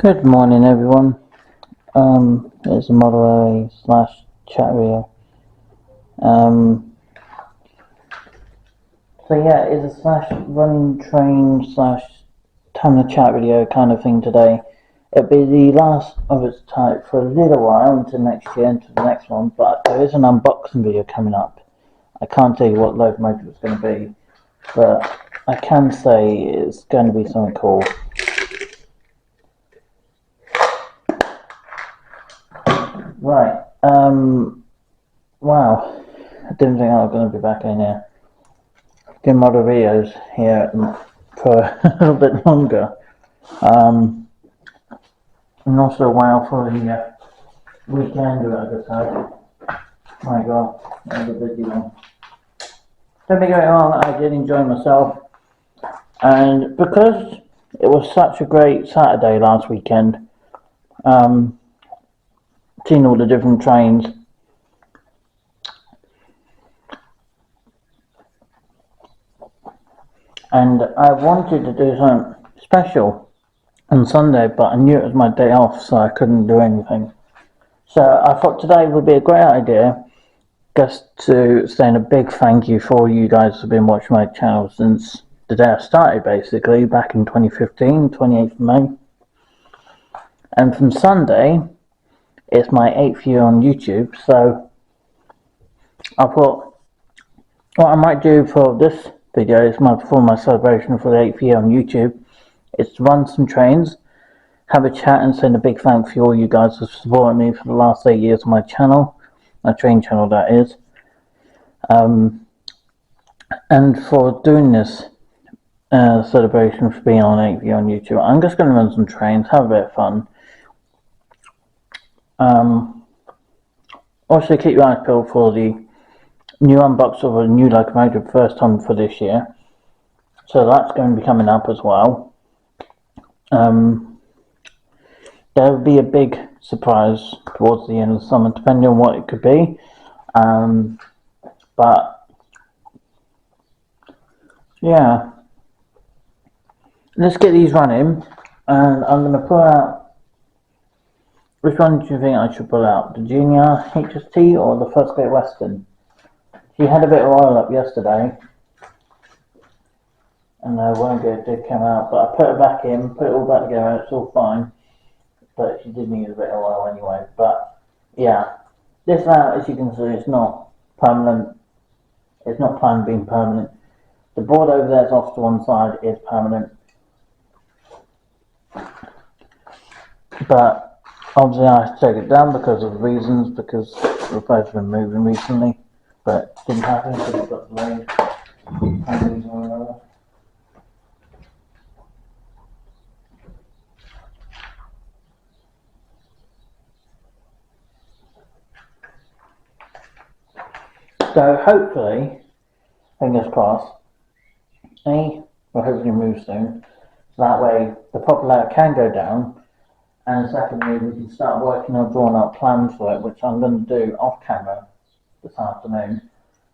Good morning, everyone. It's a Model A slash chat video. So yeah, it's a slash running train slash time to chat video kind of thing today. It'll be the last of its type for a little while into next year, into the next one, but there is an unboxing video coming up. I can't tell you what locomotive it's going to be, but I can say it's going to be something cool. Right, wow, I didn't think I was going to be back in here doing model videos here for a little bit longer. And also wow for the weekend that I just had. My god, that was a busy one. Don't be going on, I did enjoy myself, and because it was such a great Saturday last weekend, seeing all the different trains, and I wanted to do something special on Sunday, but I knew it was my day off, so I couldn't do anything. So I thought today would be a great idea just to saying a big thank you for all you guys who've been watching my channel since the day I started, basically back in 2015, 28th of May. And from Sunday, it's my 8th year on YouTube, so I thought what I might do for this video is for my celebration for the 8th year on YouTube is to run some trains, have a chat and send a big thanks for all you guys who supported me for the last 8 years on my channel, my train channel that is. And for doing this celebration for being on 8th year on YouTube, I'm just going to run some trains, have a bit of fun. Also keep your eyes peeled for the new unbox of a new locomotive, first time for this year. So that's going to be coming up as well. There will be a big surprise towards the end of the summer, depending on what it could be. But yeah, let's get these running, and I'm going to pull out. Which one do you think I should pull out? The Junior HST or the First Great Western? She had a bit of oil up yesterday, and one good did come out, but I put it back in, put it all back together, it's all fine. But she did need a bit of oil anyway. But yeah, this now, as you can see, it's not permanent. It's not planned being permanent. The board over there is off to one side, is permanent. But obviously I have to take it down because of reasons, because we've both been moving recently. But it didn't happen because it got delayed. So hopefully, fingers crossed, we'll hopefully move soon. So that way the popularity can go down, and secondly we can start working on drawing up plans for it, which I'm going to do off camera this afternoon.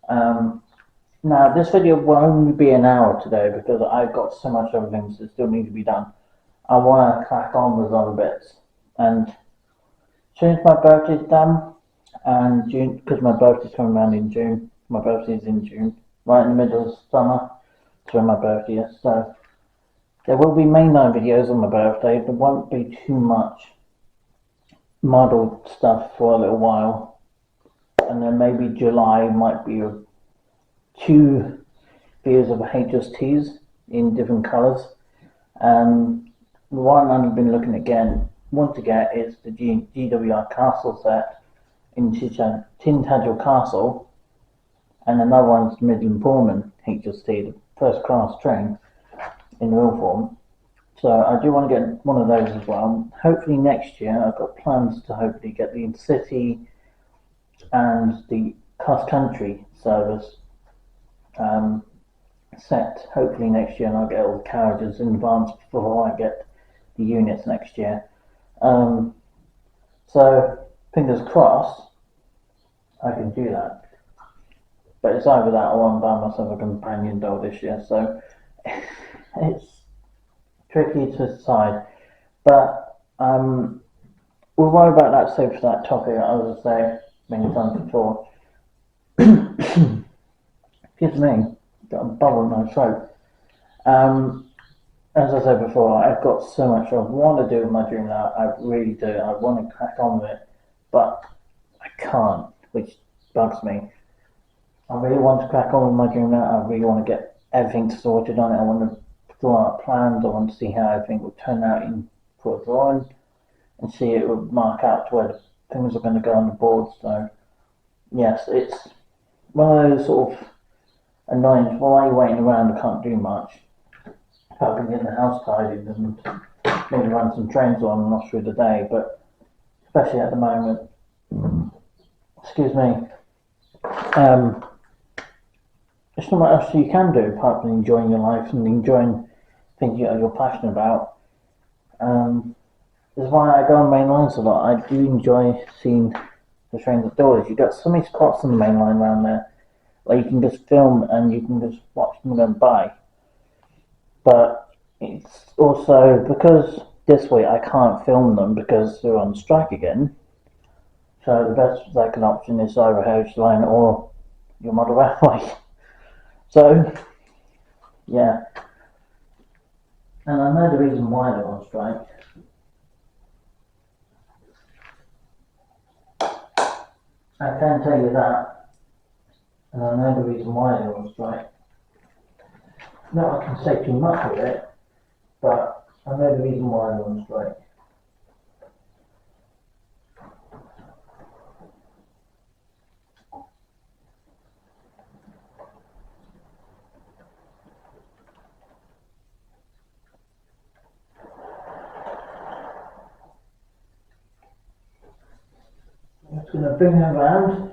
Now this video will only be an hour today because I've got so much other things that still need to be done. I want to crack on with other bits, and as soon as my birthday's done, and June, because my birthday's coming around in June, my birthday's in June, right in the middle of summer, that's when my birthday is, so there will be mainline videos on my birthday. There won't be too much model stuff for a little while, and then maybe July might be 2 videos of HSTs in different colours. The one I've been looking at want to get is the GWR Castle set in Tintagel Castle, and another one's Midland Pullman HST, the first class train in real form. So I do want to get one of those as well. Hopefully next year I've got plans to hopefully get the city and the cross country service set hopefully next year, and I'll get all the carriages in advance before I get the units next year. So fingers crossed I can do that, but it's either that or I'm buying myself a companion doll this year, so it's tricky to decide. But we'll worry about that save for that topic, as I say many times before. Excuse me, got a bubble in my throat. As I said before, I've got so much I want to do with my dream now. I really do. I want to crack on with it, but I can't, which bugs me. I really want to crack on with my dream now. I really want to get everything sorted on it. I want to draw out plans. I want to see how everything will turn out in for a drawing, and see it would mark out to where the things are going to go on the board. So yes, it's one of those sort of annoying. While you're waiting around, I can't do much. I've been getting the house tidied and maybe run some trains on and off through the day, but especially at the moment, excuse me, there's not much else you can do apart from enjoying your life and enjoying things you're passionate about. That's why I go on main lines a lot. I do enjoy seeing the trains at doors. You've got so many spots on the main line around there where you can just film and you can just watch them go by. But it's also because this week I can't film them because they're on strike again. So the best second option is either Heritage Line or your model railway. So yeah, and I know the reason why they're on strike. I can tell you that, and I know the reason why they're on strike. Not I can say too much of it, but I know the reason why they're on strike. I'm just going to bring her around.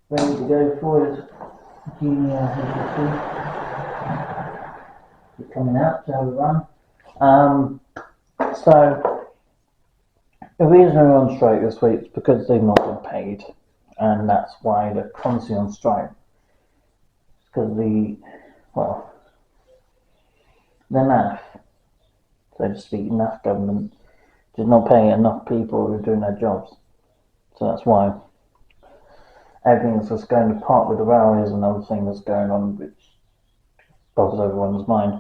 Ready to go for his junior HSC. He's coming out to have a run. So the reason they're on strike this week is because they've not been paid, and that's why they're constantly on strike. It's because the NAF, so to speak, NAF government did not pay enough people who are doing their jobs. So that's why everything's just going to pot with the railways and other things that's going on, which bothers everyone's mind.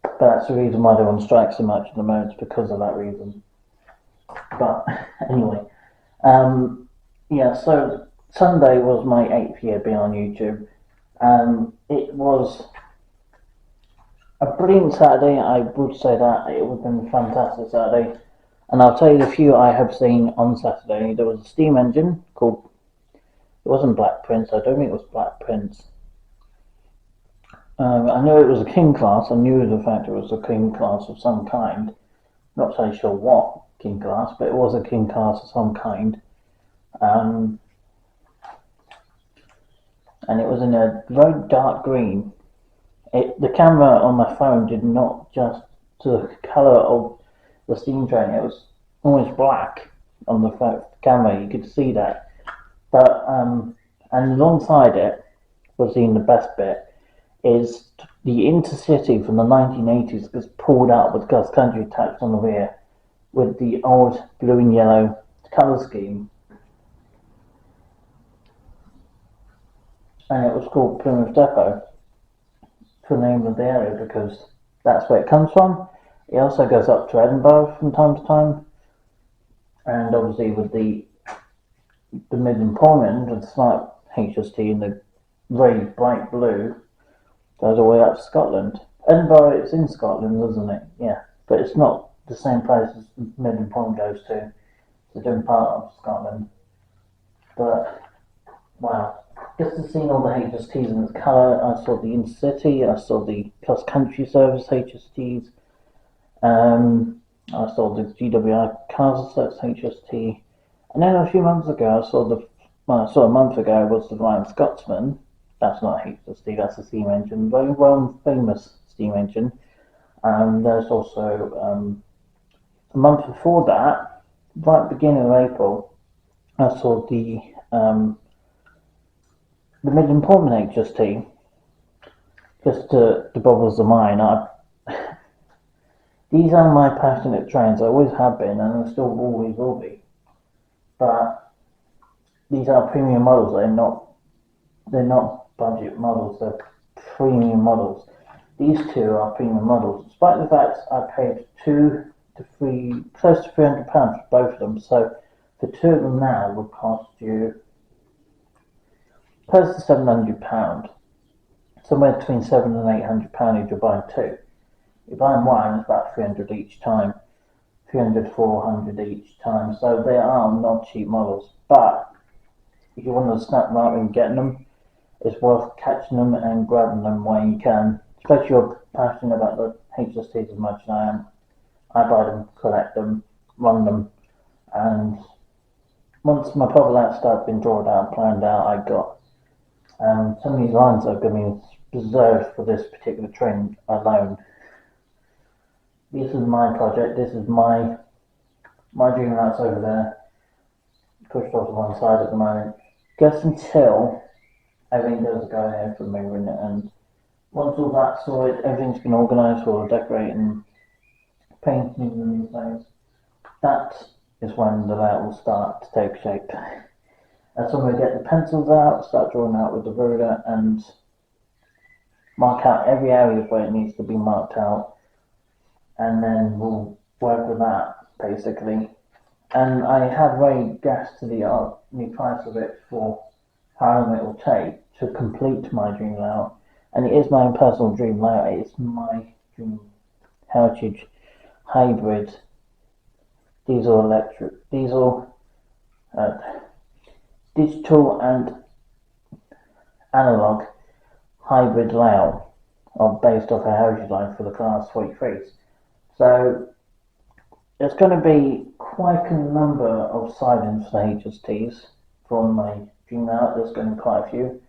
But that's the reason why they're on strike so much at the moment, it's because of that reason. But anyway, so Sunday was my 8th year being on YouTube. It was a brilliant Saturday, I would say that. It would have been a fantastic Saturday. And I'll tell you the few I have seen on Saturday. There was a steam engine called, it wasn't Black Prince, I don't think it was Black Prince. I know it was a King class, I knew the fact it was a King class of some kind. Not so sure what King class, but it was a King class of some kind. And it was in a very dark green. The camera on my phone did not just to the colour of the steam train, it was almost black on the camera, you could see that. But and alongside it was the best bit is the Intercity from the 1980s was pulled out with Gus Country attached on the rear with the old blue and yellow colour scheme. And it was called Plymouth Depot, for the name of the area, because that's where it comes from. It also goes up to Edinburgh from time to time, and obviously with the Midland Portland and the smart HST in the very bright blue goes all the way up to Scotland. Edinburgh is in Scotland, isn't it? Yeah, but it's not the same place as Midland Portland goes to. It's a different part of Scotland. But wow. Just to see all the HSTs in its colour, I saw the Intercity, I saw the Cross Country Service HSTs, I saw the GWI Cars HST, and then a few months ago a month ago was the Ryan Scotsman. That's not HST, that's a steam engine, very well famous steam engine. There's also a month before that, right at the beginning of April, I saw the Midland Portland HST, just to boggles the mind. These are my passionate trains. I always have been, and I still always will be. But these are premium models. They're not budget models. They're premium models. These two are premium models, despite the fact I paid close to £300 for both of them. So the two of them now would cost you close to £700, somewhere between £700 and £800 if you're buying two. If you're buying one, it's about 300 each time, 300, 400 each time. So they are not cheap models, but if you want to snap them up and get them, it's worth catching them and grabbing them when you can. Especially if you're passionate about the HSTs as much as I am. I buy them, collect them, run them, and once my profit out starts being drawn out, planned out, I got some of these lines are going to be reserved for this particular train alone. This is my project. This is my dream routes over there, pushed off to one side at the moment. Just until everything does go ahead for moving it, and once all that's sorted, everything's been organised for decorating, painting and things. That is when the layout will start to take shape. That's when we get the pencils out, start drawing out with the ruler, and mark out every area where it needs to be marked out, and then we'll work with that basically. And I have already guessed to the price of it for how long it will take to complete my dream layout. And it is my own personal dream layout. It's my dream heritage hybrid digital and analog hybrid layout based off a heritage line for the class 43s. So there's going to be quite a number of sidings for the HSTs from my dream layout. There's going to be quite a few,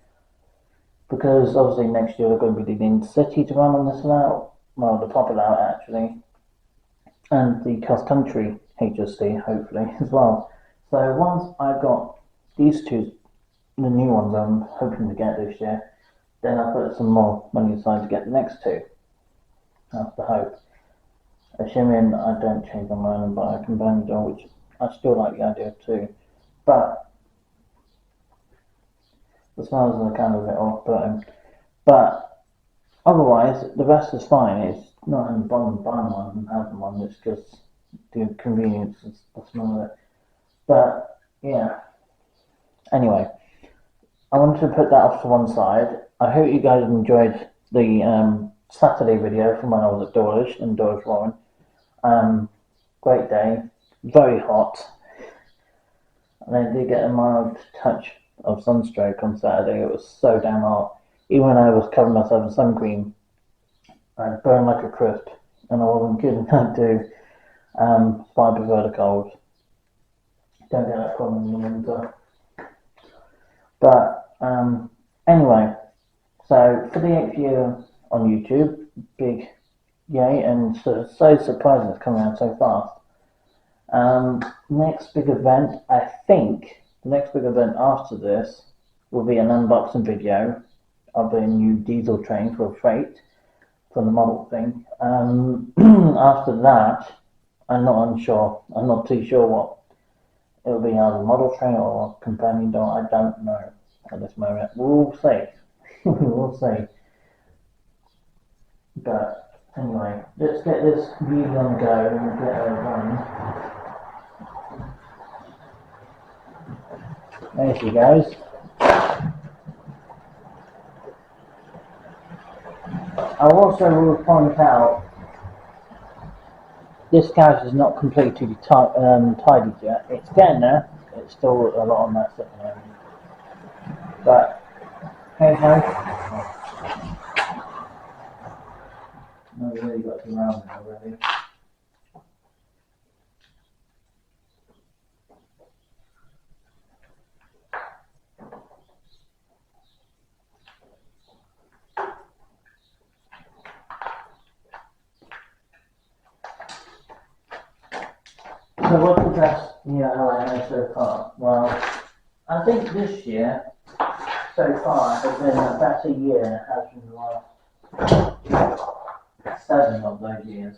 because obviously next year we're going to be doing the city to run on this layout, well, the proper layout actually, and the cross country HST hopefully as well. So once I've got these two, the new ones I'm hoping to get this year, then I'll put some more money aside to get the next two. That's the hope. Assuming I don't change my mind and buy a companion door, which I still like the idea of too. But the smells are kind of a bit off-putting. But otherwise, the rest is fine. It's not having buying one and having one, it's just the convenience and the smell of it. But yeah. Anyway, I wanted to put that off to one side. I hope you guys enjoyed the Saturday video from when I was at Dawlish and Dawlish Warren. Great day, very hot, and I did get a mild touch of sunstroke on Saturday. It was so damn hot. Even when I was covering myself in sun cream, I burned like a crisp, and I wasn't kidding. I do. So I prefer the cold. Don't get that problem in the winter. But anyway, so for the 8th year on YouTube, big yay, and so surprising it's coming out so fast. Next big event, I think the next big event after this will be an unboxing video of a new diesel train for freight for the model thing. After that, I'm not too sure what it'll be, either model train or companion door. I don't know at this moment. We'll see. We'll see. But anyway, let's get this video on the go and get it running. There she goes. I also will point out this couch is not completely tidied yet. It's getting there. It's still a lot on that at the moment. But hey ho. No, we really got to round it already. So what's the best year LMA so far? Well, I think this year so far has been a better year than it has been the last 7 of those years.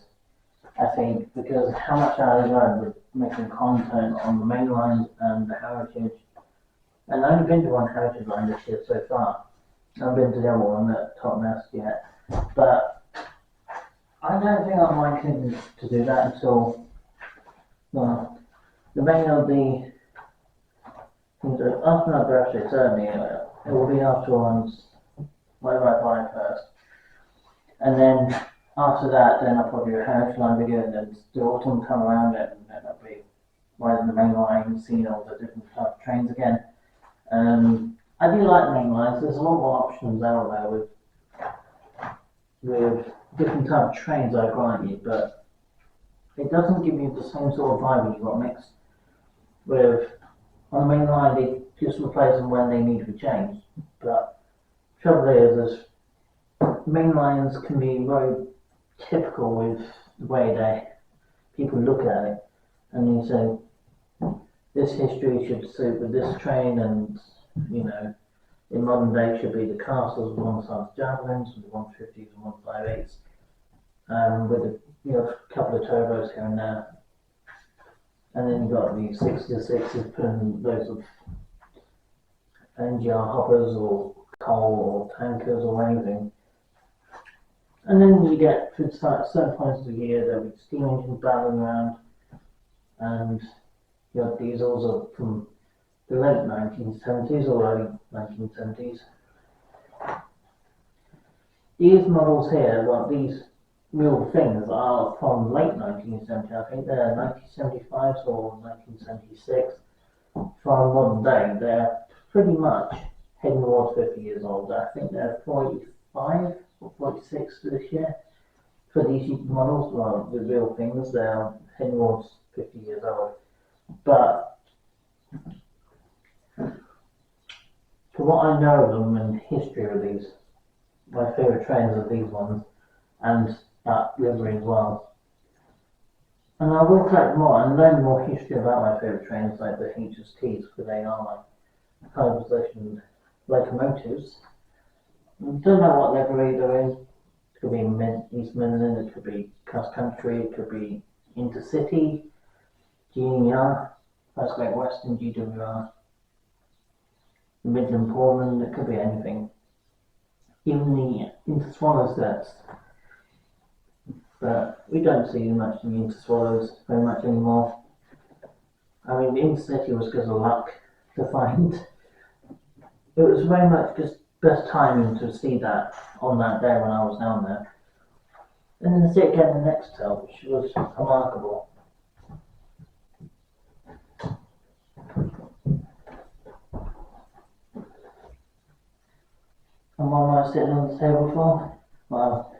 I think, because how much I learned with making content on the main lines and the heritage. And I've only been to one heritage line this year so far. I've been to the other one at Top Nest yet. But I don't think I'm likely to do that until, well, the main of the things after my birthday, certainly, it will be afterwards, whatever I buy first. And then after that, then I'll probably do a heritage line video, and then the autumn come around it, and then I'll be riding the main line, seeing all the different type of trains again. I do like main lines. There's a lot more options out there with different type of trains, I grant you, but it doesn't give you the same sort of vibe you got mixed with on the main line. They just replace them when they need to be changed. But the trouble is main lines can be very typical with the way people look at it, and you say this history should suit with this train, and you know, in modern day it should be the castles with one-side javelins, with the 150s and 158s, with a couple of turbos here and there, and then you've got the 66s putting loads of NGR hoppers or coal or tankers or anything. And then you get to certain points of the year there'll be steam engines battling around, and your diesels are from the late 1970s or early 1970s. These models here, well, these real things are from late 1970. I think they're 1975s or 1976. From modern day, they're pretty much heading towards 50 years old. I think they're 45 or 46 for this year. For these models, well, the real things, they're heading towards 50 years old. But for what I know of them and history of these, my favourite trains are these ones, and that livery as well. And I will collect more and learn more history about my favourite trains, like the HSTs, because they are my high positioned locomotives. I don't know what livery they're in. It could be East Midland, it could be cross country, it could be intercity, GNR, First Great Western, GWR, Midland Portland, it could be anything. Even the Interswallows sets. But we don't see much in the Interswallows very much anymore. I mean, the Intercity was because of luck to find. It was very much just best timing to see that on that day when I was down there. And then to see it again the next time, which was remarkable. And what am I sitting on the table for? Well,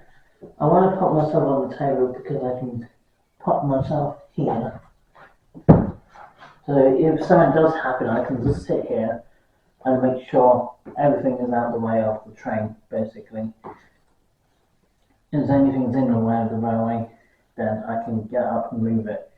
I want to put myself on the table because I can put myself here. So if something does happen, I can just sit here and make sure everything is out of the way of the train, basically. If anything's in the way of the railway, then I can get up and move it.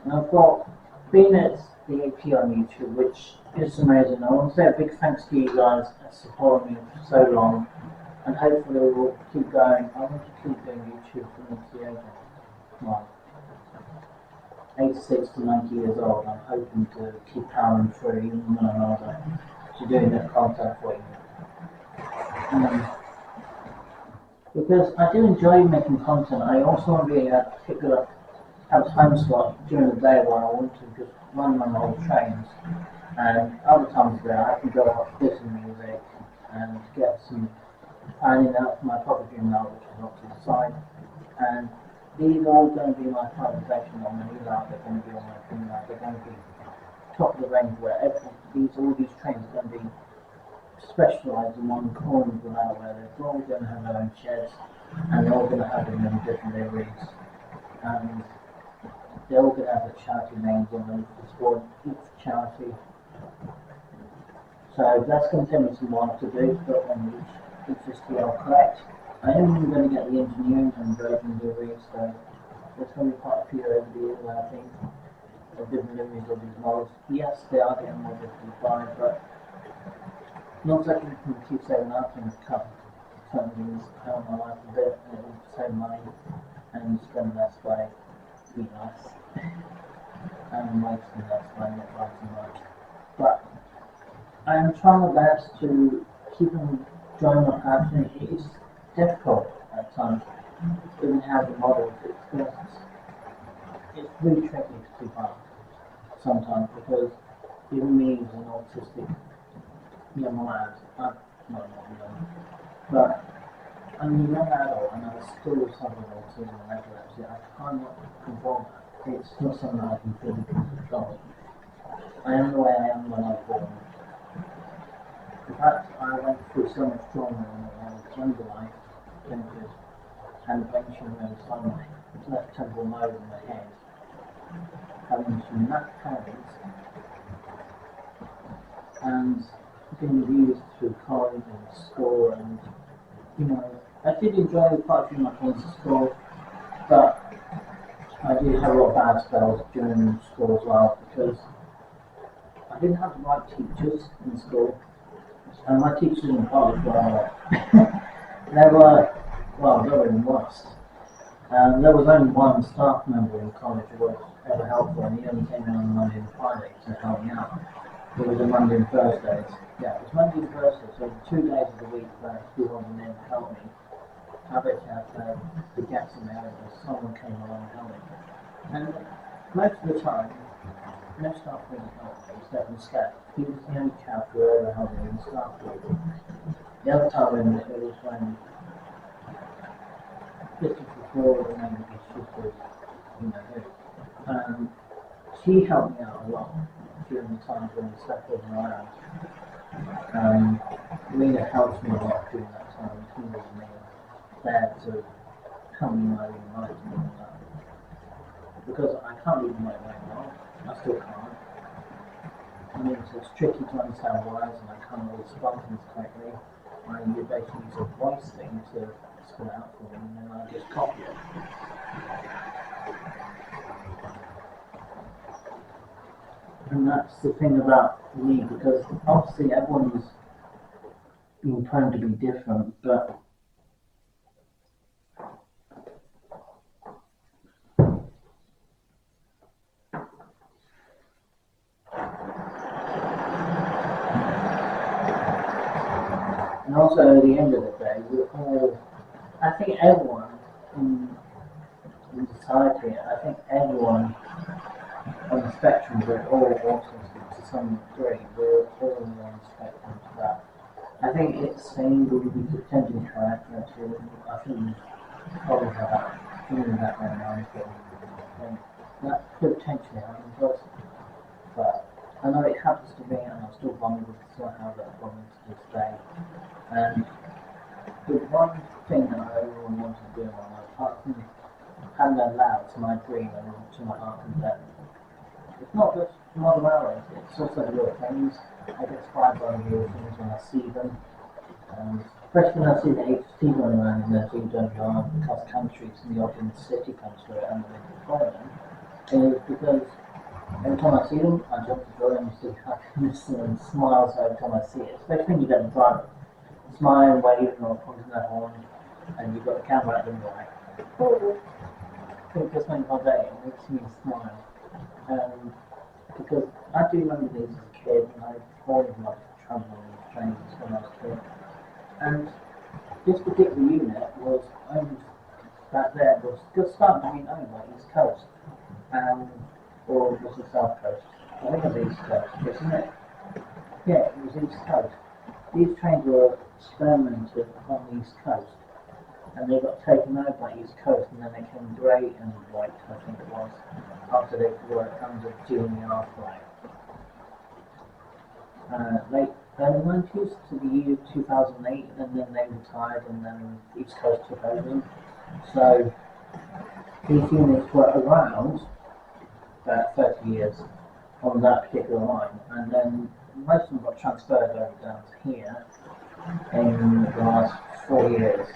And I've got been at the AP on YouTube, which is amazing. I want to say a big thanks to you guys for supporting me for so long, and hopefully we'll keep going. I want to keep doing YouTube for the age of, well, 86 to 90 years old. I'm hoping to keep powering through even when I'm older to doing that content for you. Because I do enjoy making content, I also want to be able to have a time slot during the day where I want to just run my old trains, and other times there I can go off listen to music and get some ironing out for my puppetry now, which is off to the side, and these are all going to be my prioritisation on the new line. They're going to be on my green line. They're going to be top of the range where all these trains are going to be specialised in one corner of the railway. They're all going to have their own sheds, and they're all going to have them in different liveries, and they're all going to have the charity names on them for each charity. So that's going to take me some while to do, but on each STL correct. I am going to get the engineering and driving liveries, so there's going to be quite a few over the years, I think, of different liveries of these models. Yes, they are getting more difficult to buy, but not that you can keep saving up and cut certain things out of my life a bit, and it will save money and spend less by being nice and wasting less by not writing much. But I am trying my best to keep enjoying my passion. It is difficult at times, even how the models. It's really tricky to keep up sometimes because even me as an autistic young lad, I'm not young, but I'm a young adult and I still suffer with autism and epilepsy. I cannot control that. It's not something that I can fully control. I am the way I am when I was born. In fact, I went through so much trauma in my younger life, tinnitus, and eventually inside my left temporal lobe in my head, having some nut parents, and being abused through college and school, and I did enjoy quite a few of my friends at school, but I did have a lot of bad spells during school as well because I didn't have the right teachers in school. And my teachers in college were, they were even worse. There was only one staff member in college who was ever helpful, and he only came in on Monday and Friday to help me out. It was a Monday and Thursdays. Yeah, it was Monday and Thursday, so 2 days of the week where he wasn't in to help me. I bet you had the gaps in there, and someone came along and helped me. And most of the time, no staff really helped me, except for Scott. He was the only chap who ever helped me in the staff group. The other time it was when Christopher Ford and then his sisters, she helped me out a lot during the times when the stuff wasn't around. Lena helped me a lot during that time. She was there to help me when I didn't write and all that. Because I can't read and write very well. I still can't. I mean, it's tricky to understand words and I can't always spell things correctly. You basically use a voice thing to spell it out for them and then I just copy it. And that's the thing about me, because obviously everyone's been prone to be different, but and also at the end of the day, we're all, I think everyone in society, I think everyone on the spectrum, we're all autistic to some degree. We're all on the spectrum to that. I think it's saying that we could potentially correct actually. I shouldn't probably have that feeling that right now, but that could potentially happen to us. But I know it happens to me and I'm still vulnerable to still have that problem to this day. And the one thing that I really wanted to do in my life, apart from having allowed to my dream and to my heart content, it's not just modern hours, it's also the little things. I get inspired by the little things when I see them. Especially when I see the HT running around in their GWR across countries and the Ogden City comes through it and the deployment, is because every time I see them, I jump to joy and see happiness and smiles every time I see it. Especially when you get a driver smiling, waving or pointing their horn and you've got the camera at them like, oh, I think this makes my day, it makes me smile. Because I do remember these as a kid and I always loved travelling on trains when I was a kid. And this particular unit was owned back there, was just starting to be owned by East Coast. Or was it South Coast? I think it was East Coast, wasn't it? Yeah, it was East Coast. These trains were experimented on the East Coast. and they got taken over by East Coast, and then they came grey and white, I think it was, after they were under junior flag. Late early 90s to the year 2008, and then they retired, and then East Coast took over them. So these units were around about 30 years on that particular line, and then most of them got transferred over down to here in the last 4 years,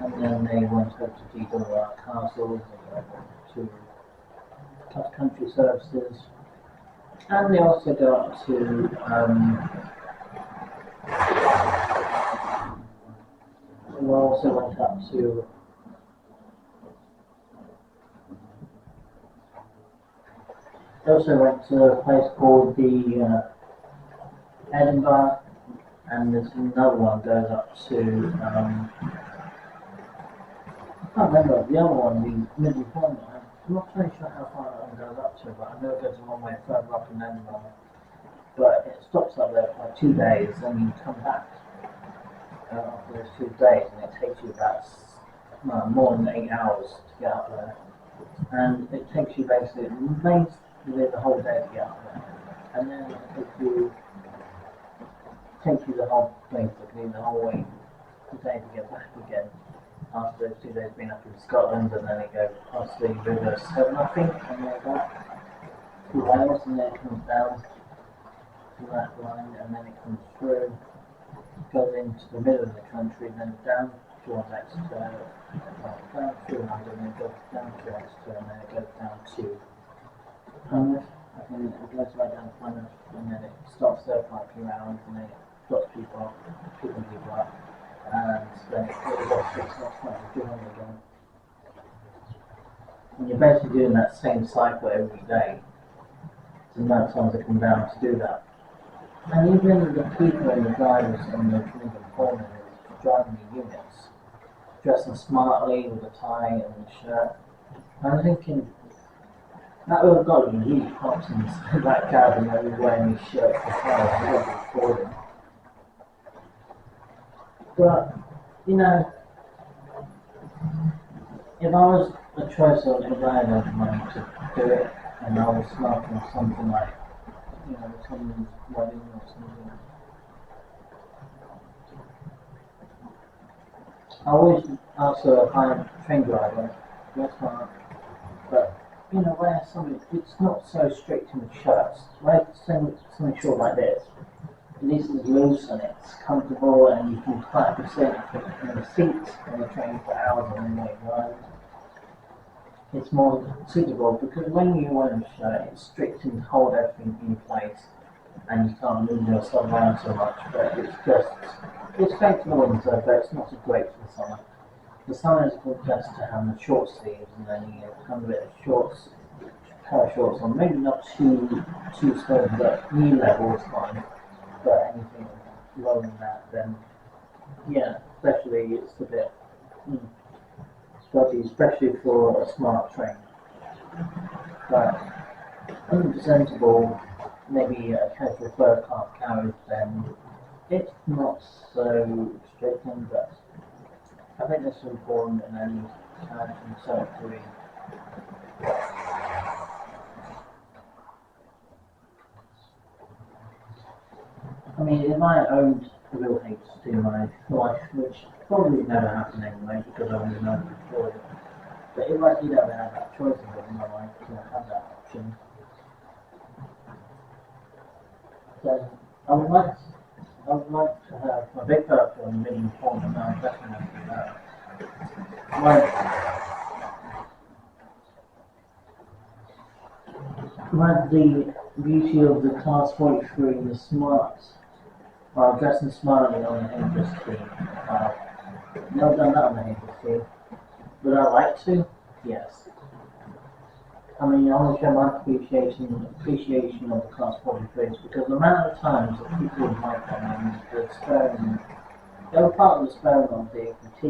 and then they went over to DWR Castles, they went over to Tough Country Services, and they also go up to we also went up to they also went to a place called the Edinburgh, and there's another one goes up to I can't remember the other one, the Middle Point. I'm not really sure how far that one goes up to, but I know it goes a long way further up in Edinburgh. But it stops up there for like 2 days, and you come back after those 2 days, and it takes you about more than 8 hours to get up there. And it takes you basically the whole day to get up there, and then it takes you the whole way day to get back again. After those 2 days being up in Scotland, and then it goes past the River Severn, I think, and then back to Wales, and then it comes down to that line, and then it comes through, goes into the middle of the country, then down towards Exeter, down through London, and then goes down to Exeter, and then it goes down to Plymouth, and then it goes right down to Plymouth, and then it stops there for like a few hours, and then it drops people off, picking people up, and then it goes 6 months to Germany again. And you're basically doing that same cycle every day. The amount of times they come down to do that. And even the people and the drivers and the foremen who are driving the units, dressing smartly with a tie and a shirt. I'm thinking, that would have got you huge pops in that cabin that was wearing his shirt for fire, recording. But, you know, if I was a choice of if I had enough money to do it, and I was smoking something like, you know, someone's wedding or something, I always also hire a train driver, that's not, but, you know, wear something, it's not so strict in the shirts, wear something short like this. At least it's loose and it's comfortable, and you can quite sit in the seats on the train for hours and then ride. It's more suitable because when you wear a shirt, it's strict and hold everything in place, and you can't move yourself around so much. But it's great for the winter, but it's not so great for the summer. The summer is good just to have the short sleeves, and then you have a bit of shorts, pair of shorts on. Maybe not too small, but knee level is fine. But anything lower than that, then yeah, especially it's a bit spotty, especially for a smart train. But unpresentable, maybe a casual third class carriage, then it's not so restricting, but I think that's important in any challenge and so degree. I mean, if I owned a real HD in my life, which probably would never happen anyway because I was known before it, but if I did ever have that choice in my life to have that option, then I would like to have a big purpose on the million point, and I'm definitely like the beauty of the Class 43, the smart, dressing smartly on the HST. Never done that on the HST. Would I like to? Yes. I mean, I want to show my appreciation of the Class 43s because the amount of times that people in my family they were part of the experiment of the APT.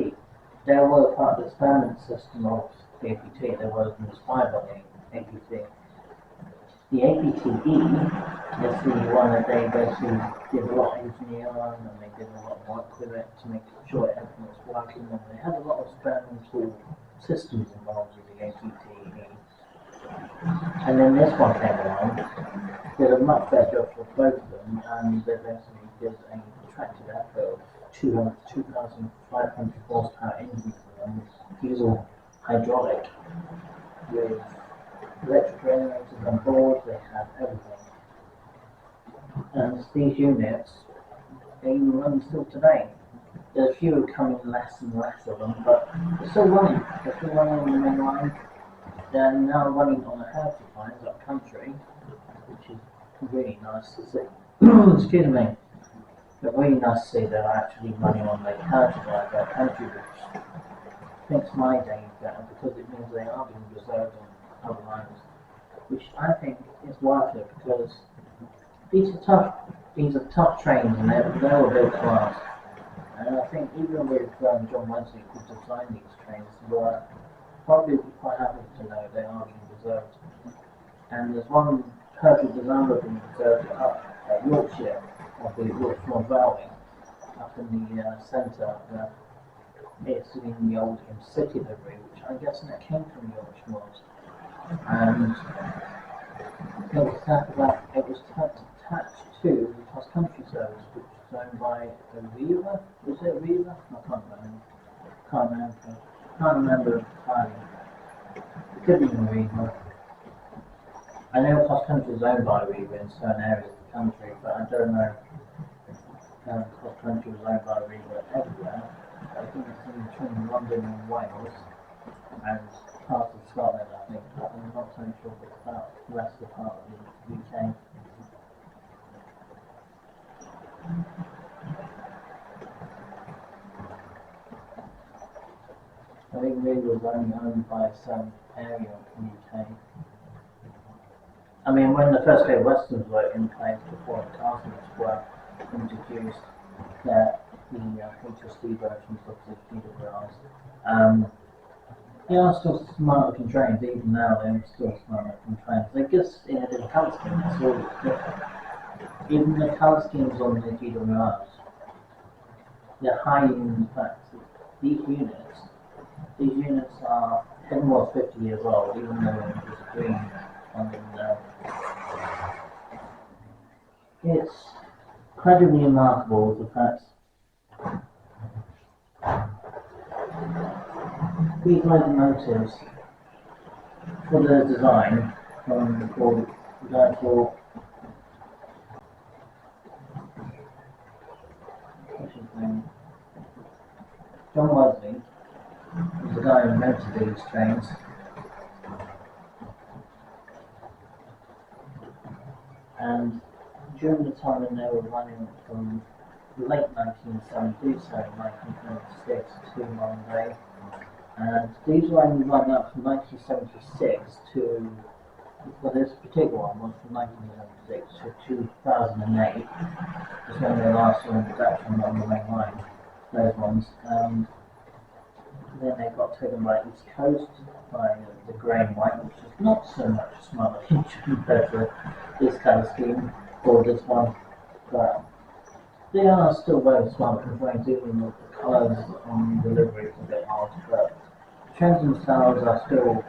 They were part of the experiment system of the APT. They were inspired by the APT. The APTE is the one that they basically did a lot of engineering on, and they did a lot of work with it to make sure everything was working, and they had a lot of experimental systems involved with the APTE. And then this one came along, did a much better job for both of them, and they basically did a protracted effort of 2,500 horsepower engine for them, diesel hydraulic, with electric generators on board. They have everything. And these units, they run still today. There's a few coming less and less of them, but they're still running. They're still running on the main line. They're now running on the heritage lines up country, which is really nice to see. Excuse me. But really nice to see they're actually running on the heritage lines up country, which makes my day better because it means they are being reserved on other lines, which I think is worth it because these are tough trains and they were built to last. And I think even with John Wesley who designed these trains, were probably quite happy to know they are being preserved. And there's one perfect example of being preserved up at Yorkshire, of the Yorkshire Railway, up in the centre. It's in the old city livery, which I'm guessing that came from Yorkshire. And it was attached to the cross country service, which was owned by youbue. Was it youbue? I can't remember entirely. It could be youbue. I know cross country is owned by youbue in certain areas of the country, but I don't know if cross country was owned by youbue everywhere. I think it's in between London and Wales and parts of Scotland, I think, but I'm not so sure if it's about the rest of the part of the UK. I think really was only owned by some area of the UK. I mean, when the first Great Westerns were in place before the castles were introduced, the HSD versions of the GWRs, they are still smart looking trains, even now they're still smart looking trains. They're just in a different colour scheme, that's all it's different. Even the colour schemes on the GWRs, they're high in fact. These units are 10 or 50 years old, even though it's green on them now. It's incredibly remarkable the fact these locomotives, for their design, called the guy called what's his name? John Wesley was the guy who invented these trains. And during the time when they were running from late 1970s, so 1976 to modern day, and these were only running up from 1976 to, well, this particular one was from 1976 to 2008, was when they last were in production on the main line, those ones. Then they got taken by East Coast, by the grey and white, which is not so much smart compared to this kind of scheme, or this one, but they are still very smart trains, even with the colours on the livery is a bit odd, but the trains themselves are still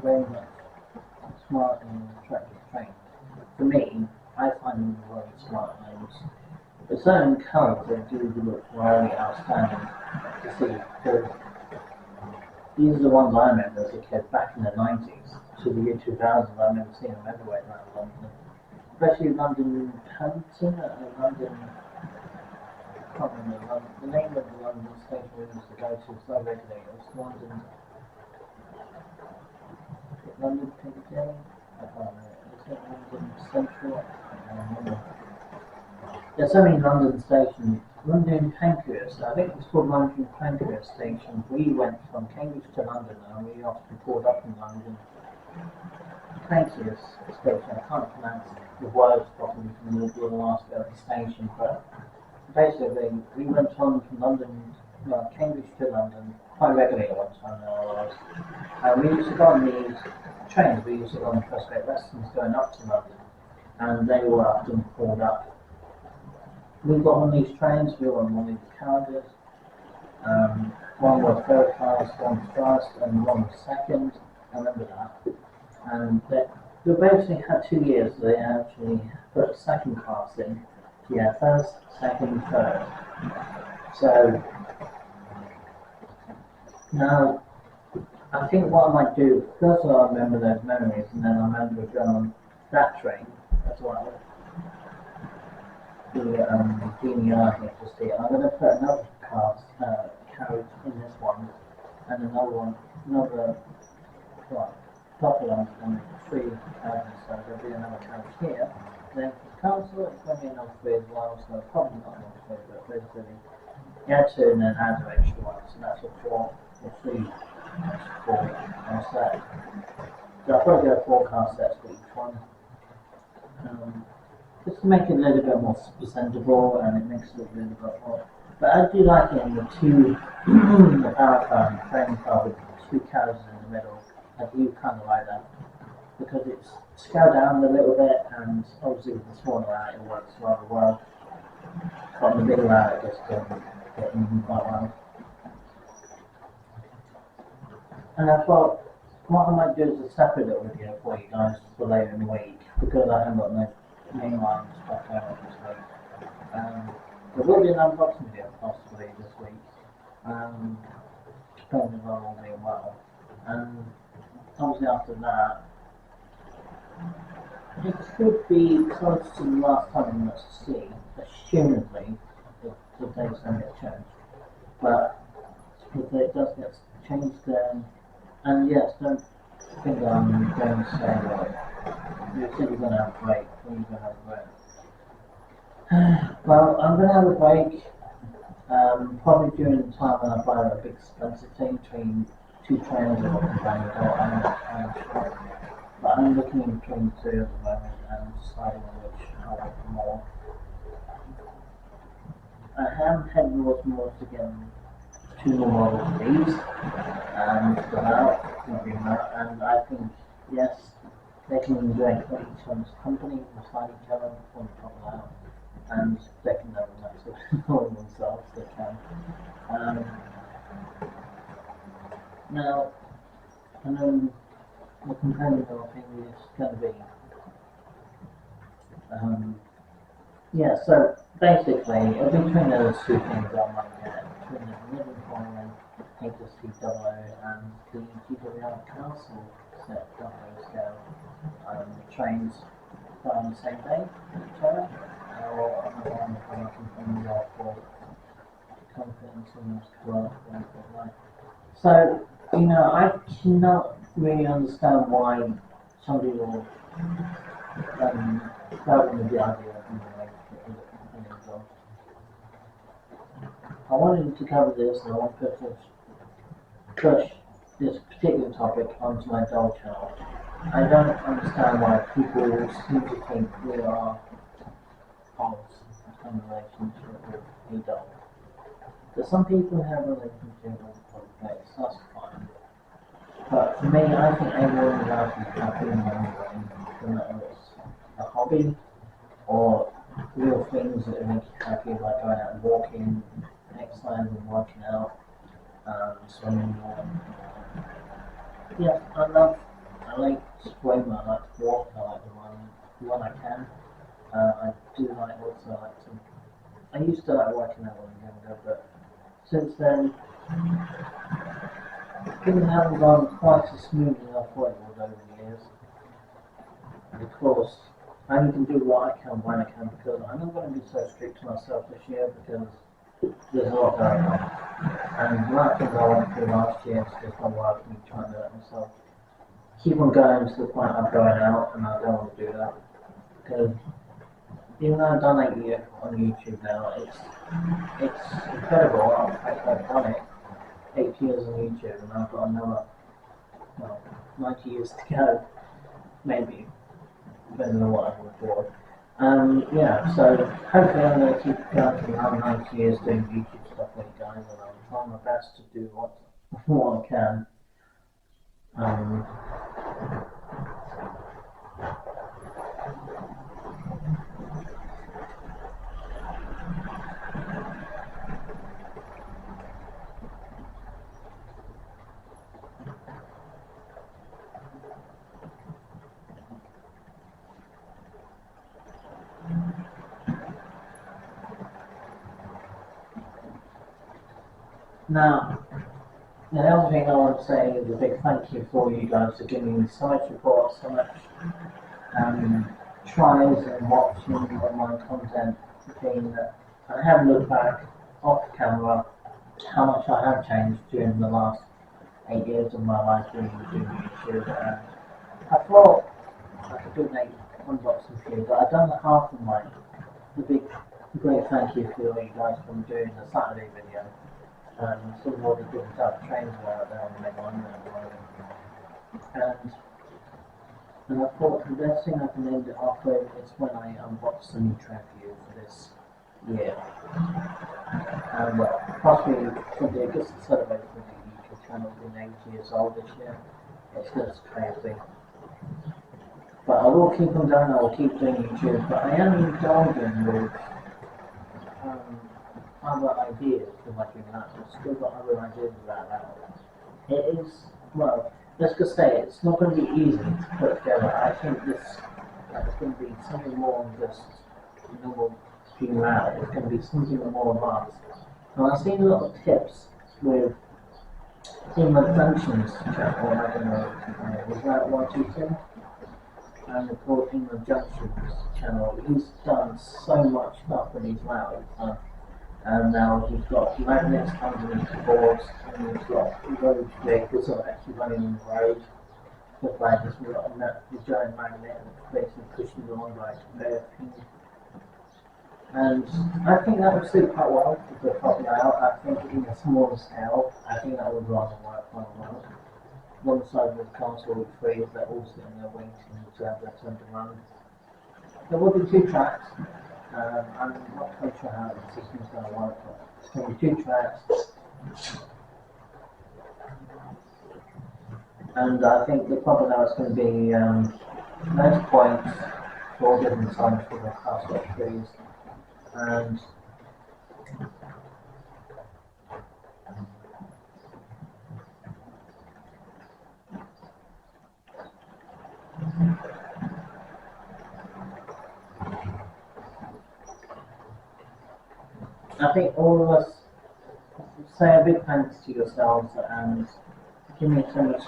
very much smart and attractive trains. For me, I find them very smart names. There's certain colours that do look really outstanding to see, because these are the ones I remember as a kid back in the 90s to the year 2000. I remember seeing them everywhere around London, especially London Hampton, London. I can't remember the name of the London station we used to go to so regularly. It was London Piccadilly. I can't remember. Is it London Central? I can't remember. There's so many London stations. London Pancras, I think it's called London Pancras Station. We went from Cambridge to London and we often pulled up in London. Pancras Station, I can't pronounce the words properly from the last bit of the station, but basically we went on from London, Cambridge to London quite regularly at one time now. And we used to go on these trains. We used it on first grade lessons going up to London, and they were often pulled up. We got on these trains, we were on one of these carriages. One was third class, one was first, and one was second. I remember that. And they basically had 2 years. They actually put second class in. Yeah, first, second, third. So now I think what I might do, first of all, I remember those memories, and then I remember going on that train as well. The DNR here to see. I'm going to put another carriage in this one, and another couple of and 3 carriages, so there'll be another carriage here. Then for the council, it's going to be another 3 as well, so probably not another 3, but basically, you add 2 and then add an extra one, so that's a 4 or 3, that's 4 set. So I'll probably go 4 car sets for each one. Just to make it a little bit more presentable, and it makes it look a little bit more. But I do like it in the 2, the power car, training car with 2 carriages in the middle. I do kind of like that because it's scaled down a little bit, and obviously with the smaller out it works rather well. But the bigger out it just doesn't get in quite well. And I thought what I might do is a separate little video for you guys for later in the week, because I haven't got no mainline stuff going on this week. There will be an unboxing video possibly this week, depending on all being well. And obviously after that, it could be close to the last time we must see, assumedly, if the dates don't get changed. But if it does get changed, then, and yes, don't think I'm going to say, well, you said you're going to have a break, when you're going to have a break. Well, I'm going to have a break, probably during the time when I buy a big expensive thing between 2 trains or companion or I'm not sure. But I'm looking in between the 2 at the moment and deciding on which I want more. I am heading towards more to get 2 more models of these, and and I think, yes, they can enjoy each other's company beside each other on top of that, and they can never actually enjoy themselves, they can. Now, I know the companion thing is going to be, yeah, so basically, between those 2 things I might get, between the living foreign, HST00 and the GWR Council set scale, trains on the same day with each other, or another one where I can bring you off for confidence and work and everything like. So, you know, I cannot really understand why somebody will go with the idea of I wanted to cover this, and I want to push this particular topic onto my doll channel. I don't understand why people seem to think we are odds in relationship with a doll. But some people have a relationship with a place, that's fine. But for me, I think everyone is allowed to be happy in their own way, no matter it's a hobby or real things that make you happy, like going out and walking, exercising, working out, swimming. Yeah, I like swimming, I like to walk, I like to run when I can. I do like I used to like working out when I was younger, but since then, things haven't gone quite as smoothly as I thought it would over the years. And of course, I only can do what I can when I can, because I'm not going to be so strict to myself this year, because there's a lot going on. And one of the things I went through last year is just not working, trying to let myself keep on going to the point of going out, and I don't want to do that. Because even though I've done 8 years on YouTube now, it's incredible. I've done it 8 years on YouTube, and I've got another 90 years to go, maybe, depending on what I can afford. Yeah, so hopefully I'm going to keep going for another 90 years doing YouTube stuff with you guys, and I'm trying my best to do what I can. Now, the other thing I want to say is a big thank you for you guys for giving me so much support, so much tries and watching of my content. Being that I have looked back off camera how much I have changed during the last 8 years of my life doing YouTube, and I thought I could do an unboxing video, but I've done the half of mine. The big, great thank you for you guys for doing the Saturday video. Some of all the different type of trains are out there on the main line at the moment. And I thought the best thing I can end it off with is when I unbox the new train for you for this year. Well, possibly something I guess to celebrate with the YouTube channel being 8 years old this year. It's just crazy. But I will keep on going, I will keep doing YouTube, but I am indulging with other ideas for my channel. I've still got other ideas about that. It is, well, let's just say it's not going to be easy to put together. I think this is going to be something more than just normal being out. It's going to be something more advanced. And I've seen a lot of tips with Inland Junctions channel, I don't know, was that what you said? And the called Inland Junctions channel. He's done so much stuff when he's loud. And now he's got magnets underneath the boards, and he's got road vehicles that are actually running on the road. Just like this, we've got a giant magnet and it's basically pushing along like a conveyor thing. And I think that would suit quite well with the top layout. I think in a smaller scale, I think that would rather work quite well. One side of the console with three that all sitting there waiting to have their turn to run. There will be 2 tracks. I'm not quite sure how the system's going to work, but it's going to be 2 tracks. And I think the problem now is going to be most points for all different times for the class of trees. And I think all of us say a big thanks to yourselves and give me so much,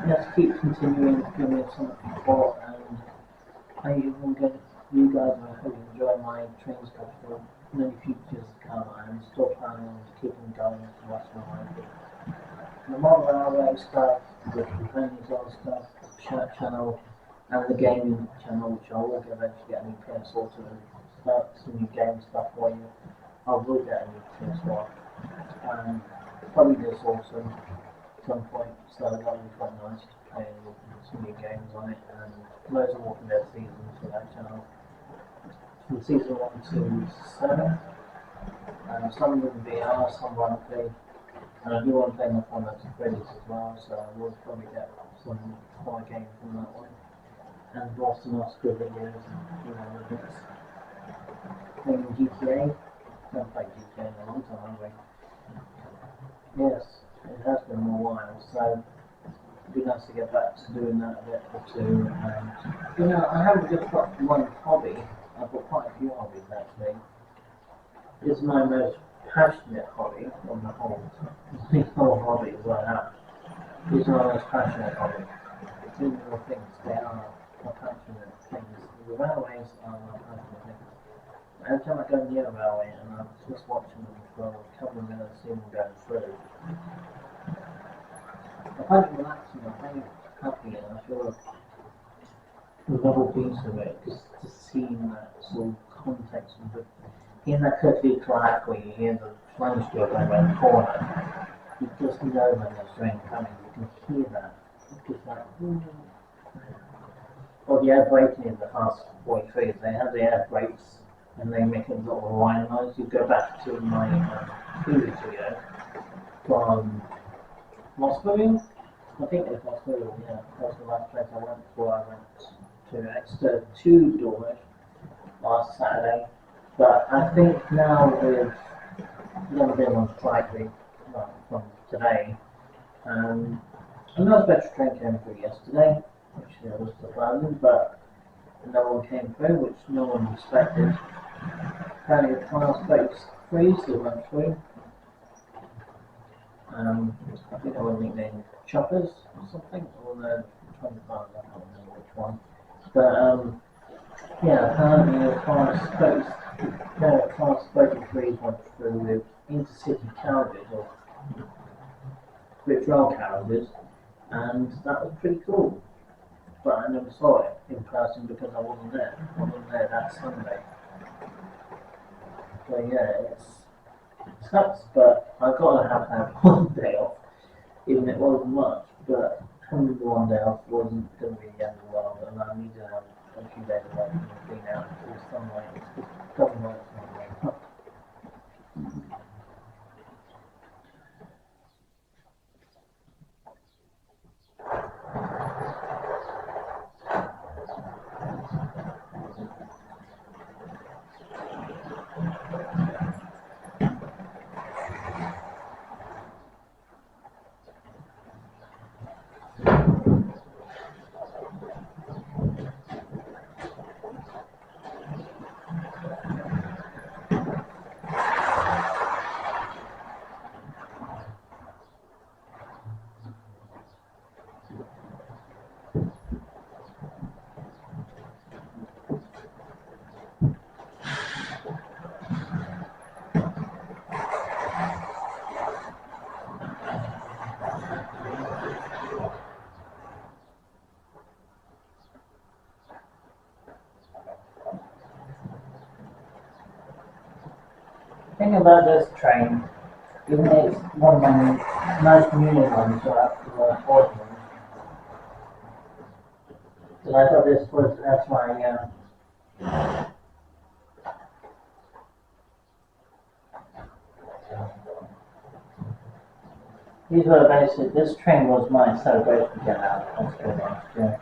just keep continuing to give me so much support, and I even get you guys, I hope you enjoy my train stuff for many futures to come. I'm still planning on keeping going for the rest of my life. The model railway stuff, the companions on stuff, the shirt channel, and the gaming channel, which I will eventually get a new PS4 to start some new game stuff for you. I will get a new PS4. Probably this autumn at some point, so that will be quite nice to play some new games on it, and loads of Walking Dead seasons for that channel. From season 1 to 7, some of them VR, some monthly, and I do want to play my Final Freddy's as well, so I will probably get some horror games from that one. And also more school videos and bits. Playing GTA. Haven't played GTA in a long time, have we? Yes, it has been a while, so it'd be nice to get back to doing that a bit or two. And I haven't just got one hobby. I've got quite a few hobbies actually. It's my most passionate hobby on the whole hobby as I have. It's my most passionate hobby. These little things, they are my passionate things. The railways are my passionate things. Every time I go near a railway and I'm just watching them for a couple of minutes, seeing them going through, I find it relaxing, I find it happy, and I feel like the double piece of it, just to see that sort of context of the, hearing that clicky clack where you hear the flange door going around the corner, you just know when there's train coming, you can hear that. It's just like, or the air braking in the fast 43s, they have the air brakes and they make a little whine noise. You go back to my previous video from Moscow. I think it was Moscow, yeah. That was the last place I went before I went to Exeter to Dorset last Saturday. But I think now with never been on strike from today, a nice better train came through yesterday, which was surprising, but no one came through, which no one expected. Apparently the class 33s still went through. I think they were nicknamed choppers or something, or the 25, I can't remember which one. But yeah, apparently class 33 went through with intercity carriages or quick rail carriages, and that was pretty cool. But I never saw it in person because I wasn't there. I wasn't there that Sunday. So yeah, it sucks, but I gotta have one day off, even if it wasn't much. But having the one day off wasn't going to be the end of the world, and I need to have a few days away from being out in the sunlight. It doesn't work for me. The thing about this train, even though it's one of my most new ones, the fourth one, because I thought that's my, these were basically, this train was my celebration to get out of hospital last year.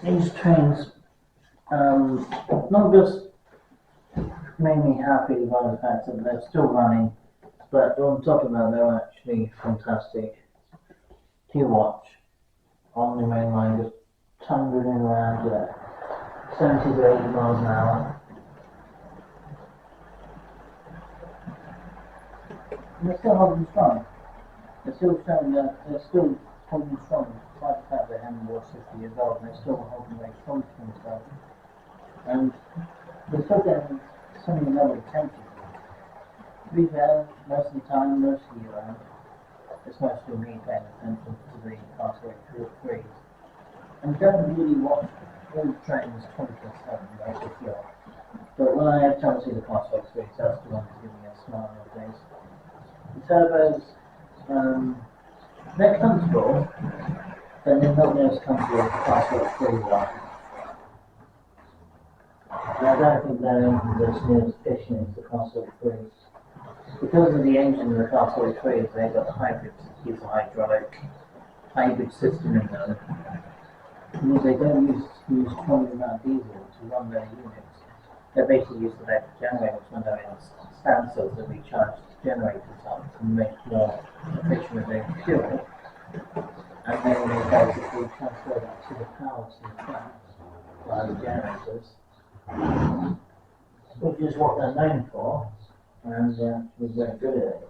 These trains, not just made me happy by the fact that they're still running, but on top of that, they're actually fantastic to watch on the main line, just tumbling around at 70 to 80 miles an hour. And they're still holding strong. They're still showing that they're still holding strong, despite the fact they haven't watched 50 years old, and they're still holding very strong to themselves. And they're still getting so many level of attention. To be fair, most of the time, most of the year round, it's mostly me paying attention to the class 3s. And don't really watch all the trains 24/7, like if you're. But when I have time to see the class 3s, that's the one that's giving me a smile nowadays. The turbos, they're comfortable, but they're not as comfortable as the class 3s are. And I don't think they're anything as near as efficient as the class 3s. Because of the engine in the class 3s, they've got hybrid, diesel hydraulic hybrid system in them. Because they don't use strong amount of diesel to run their units. They basically use the electric generators when they're in standstills to recharge the generators up to make more efficient with their fuel. And then they basically transfer that to the power to the plant via the generators, which is what they're known for, and we're very good at it.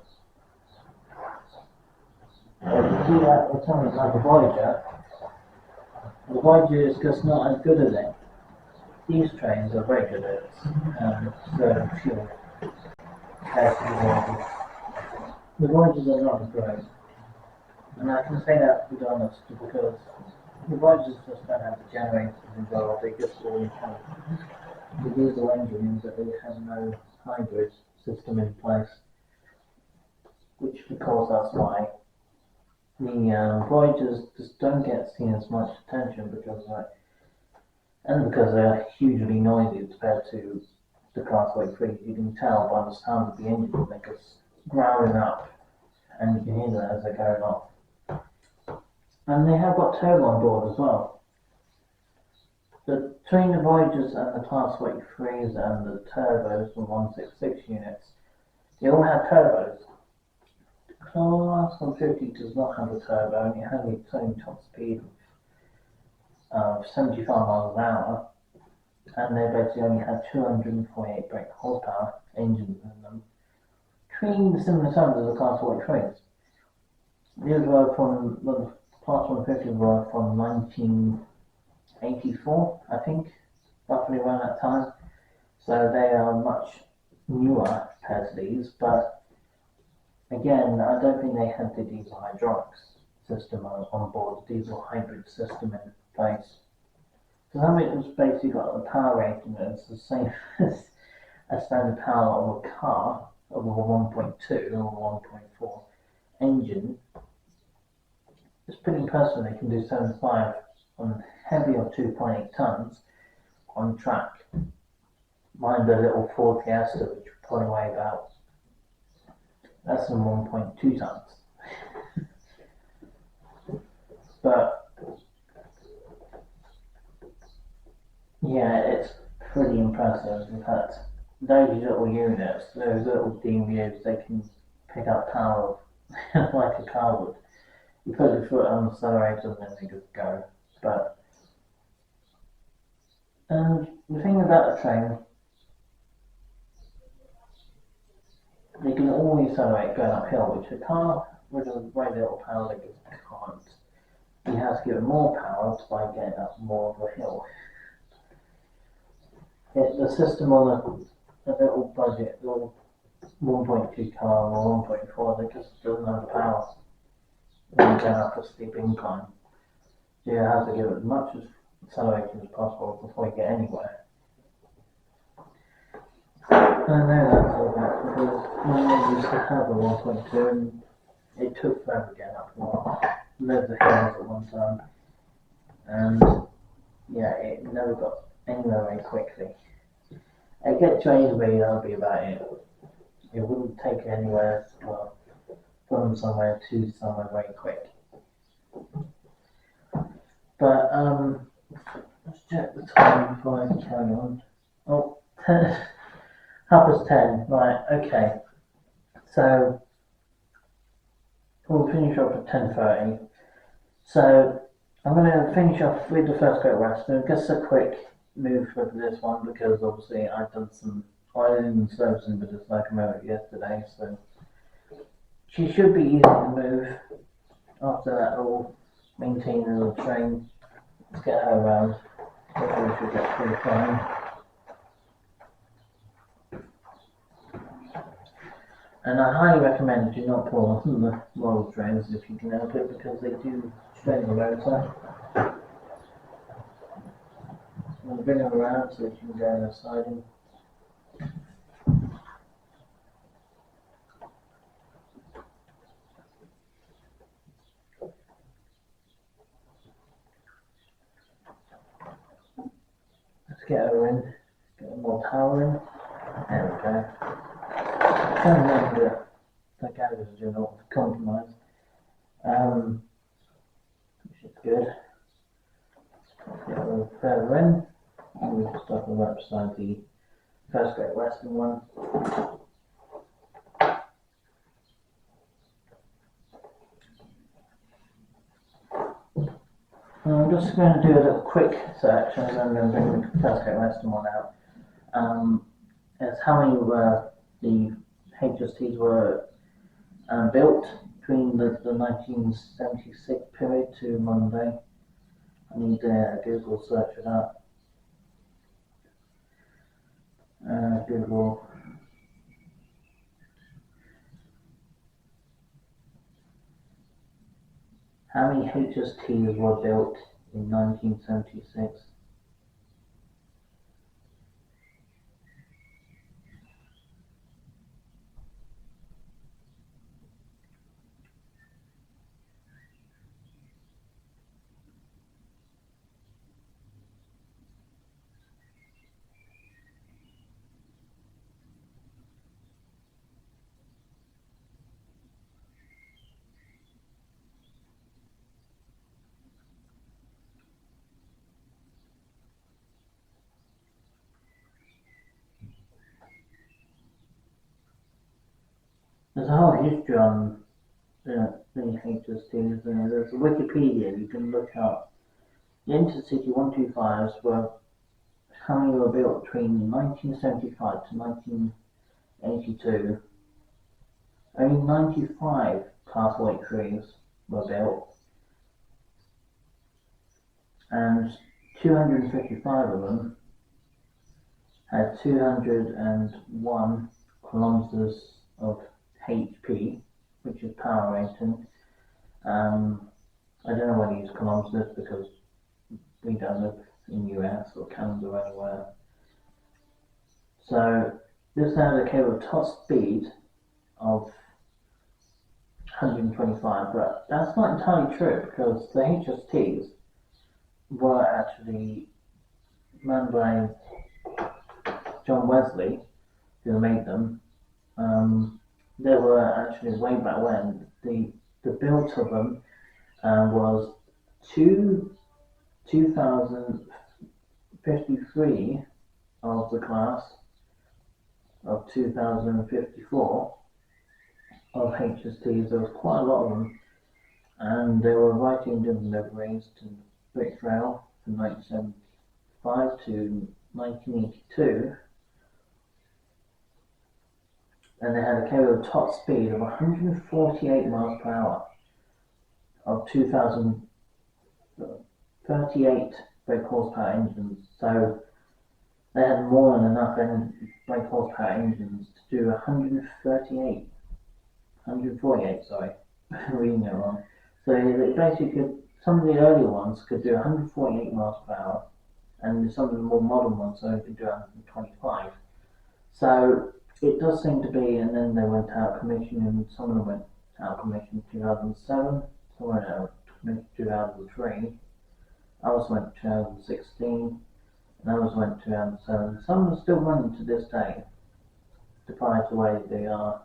If you do that with something like a Voyager, the Voyager is just not as good as it. These trains are very good at serving fuel compared to the Voyagers. The Voyagers are not as great. And I can say that to be honest, because the Voyagers just don't have the generators involved, they just all have the diesel engines, but they have no hybrid system in place. Which, of course, that's why the Voyagers just don't get seen as much attention because they're hugely noisy compared to the class 3. You can tell by the sound of the engine, they're just growling up, and you can hear that as they're going off. And they have got turbo on board as well. Between the Voyagers and the class 3s and the turbos from 166 units, they all have turbos. Class 150 does not have a turbo, and it has its own top speed of 75 miles an hour. and they basically only had 248 brake horsepower engines in them, between the similar times as the Class 4 trains. These were from the Class 150 were from 1984, I think, roughly around that time. So they are much newer compared to these, but again, I don't think they had the diesel hydraulics system on board, the diesel hybrid system in place. So that means basically got a power rating that's the same as a standard power of a car of a 1.2 or 1.4 engine. It's pretty impressive. They can do 75 on heavy of 2.8 tons on track. Mind the little Ford Fiesta, which would probably weigh about less than 1.2 tons. But yeah, it's pretty impressive. In fact, those little units, those little DMUs, they can pick up power like a car would. You put your foot on the accelerator and then they just go. But the thing about the train, they can always accelerate going uphill, which a car with a very little power they just can't. You have to give it more power by getting up more of a hill. The system on a little budget, little 1.2 car or 1.4, they just doesn't have the power when you're going up a steep incline. So you have to give it as much acceleration as possible before you get anywhere. I know that's all that because when they used to have a 1.2 and it took forever getting up loads of hills at one time, and yeah, it never got anywhere very quickly. It gets to Ainsley, that'll be about it. It wouldn't take it anywhere, well, from somewhere to somewhere very quick. But let's check the time before I carry on. Oh, 10:30, right, okay. So we'll finish off at 10:30. So I'm going to finish off with the first Great Western. Just a quick move for this one because obviously I've done some oiling and servicing with this locomotive yesterday, so she should be easy to move after that little maintaining the train to get her around. Hopefully we should get pretty fine. And I highly recommend do not pull on the model trains if you can help it because they do strain the rotor. We'll bring them around so that you can go on the siding. Let's get her in, get more power in. There we go. I can't remember the garage is doing all the compromise. Which is good. Let's get a little further in. And we'll stop them right beside the first Great Western one. I'm just going to do a little quick search and then I'm going to bring the first Great Western one out. It's how many the HSTs were built between the 1976 period to Monday. I need a Google search for that. Google. How many HSTs were built in 1976? There's a whole history on the HSTs. There's a Wikipedia you can look up. The Intercity 125s were how many were built between 1975 to 1982. Only 95 Class 8 were built, and 255 of them had 201 kilometers of HP, which is power rating. I don't know whether to use kilometers because we don't live in the US or Canada or anywhere. So this had a cable top speed of 125, but that's not entirely true because the HSTs were actually manned by John Wesley, who made them. They were actually way back when. The build of them was 2,053 of the class of 2,054 of HSTs. There was quite a lot of them, and they were writing deliveries to British Rail from 1975 to 1982, and they had a cable top speed of 148 miles per hour of 2,038 brake horsepower engines. So they had more than enough brake horsepower engines to do 148, sorry, reading it wrong. So they basically some of the earlier ones could do 148 miles per hour, and some of the more modern ones only could do 125. So it does seem to be, and then they went out of commission, and some of them went out of commission in 2007, some went out of commission in 2003, others went in 2016, and others went in 2007. Some are still running to this day, despite the way they are.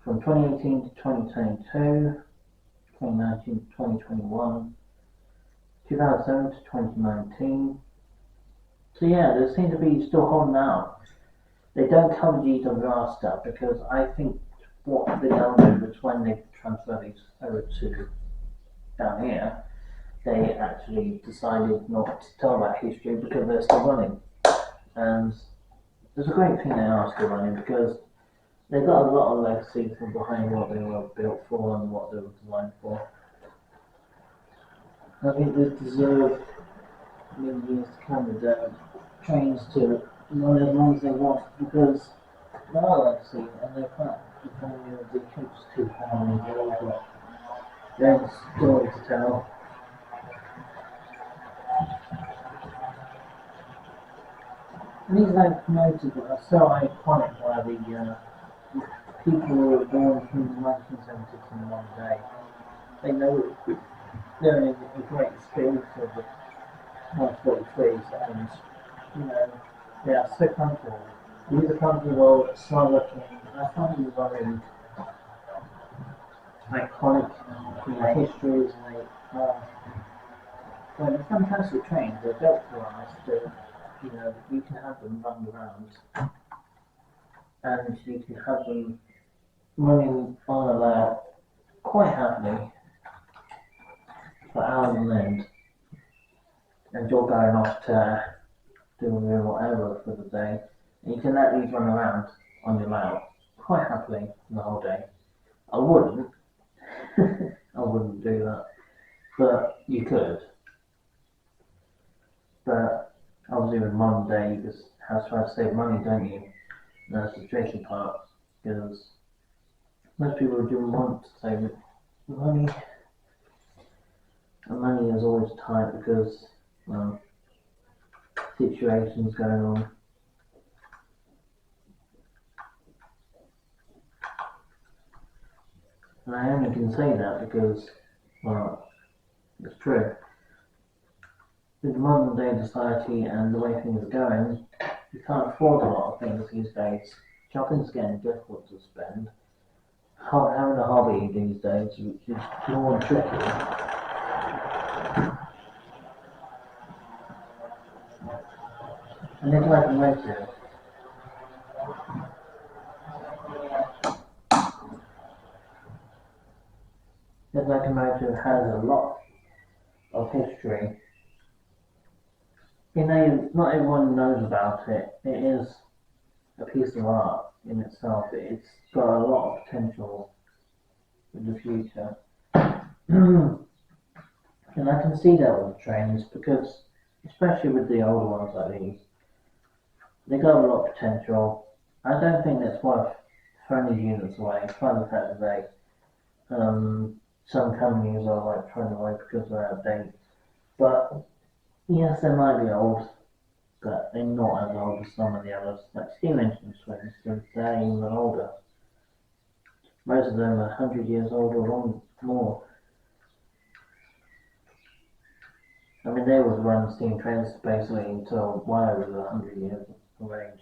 From 2018 to 2022, 2019 to 2021, 2007 to 2019. So yeah, they seem to be still holding out. They don't cover GWR stuff because I think what they don't do is when they transfer these over to down here, they actually decided not to tell that history because they're still running. And it's a great thing they are still running because they've got a lot of legacy from behind what they were built for and what they were designed for. I think they deserve many years to come with their trains to run as long as they want because they are legacy and they're quite economy of the troops to family as well, but there's a story to tell. And these locomotives are so iconic by the people who were born from the 1970s in one day. They know they're in a great spirit of the 143s, and you know they are so comfortable. These are comfortable, slow looking. I find these very iconic histories, and they're fantastic trains. They're built for us. You know, you can have them run around, and you can have them running on a layout quite happily for hours on end, and you're going off to doing whatever for the day, and you can let these run around on your layout quite happily the whole day. I wouldn't, I wouldn't do that, but you could. But obviously with modern day, you just have to try to save money, don't you? And that's the tricky part, because most people do want to save money, and money is always tight because, well, situations going on. And I only can say that because, well, it's true. With modern day society and the way things are going, you can't afford a lot of things these days. Shopping's getting difficult to spend. Having a hobby these days, which is more tricky. And it's like a motive. This locomotive has a lot of history, You know, not everyone knows about it. It is a piece of art in itself. It's got a lot of potential in the future. And I can see that with trains because, especially with the older ones like these, they got a lot of potential. I don't think it's worth throwing these units away, despite the fact that some companies are like throwing away because they're out of date. But yes, they might be old, but they're not as old as some of the others. Like steam engines, for instance, they're even older. Most of them are 100 years old or more. I mean, they would run steam trains basically until well over 100 years of age,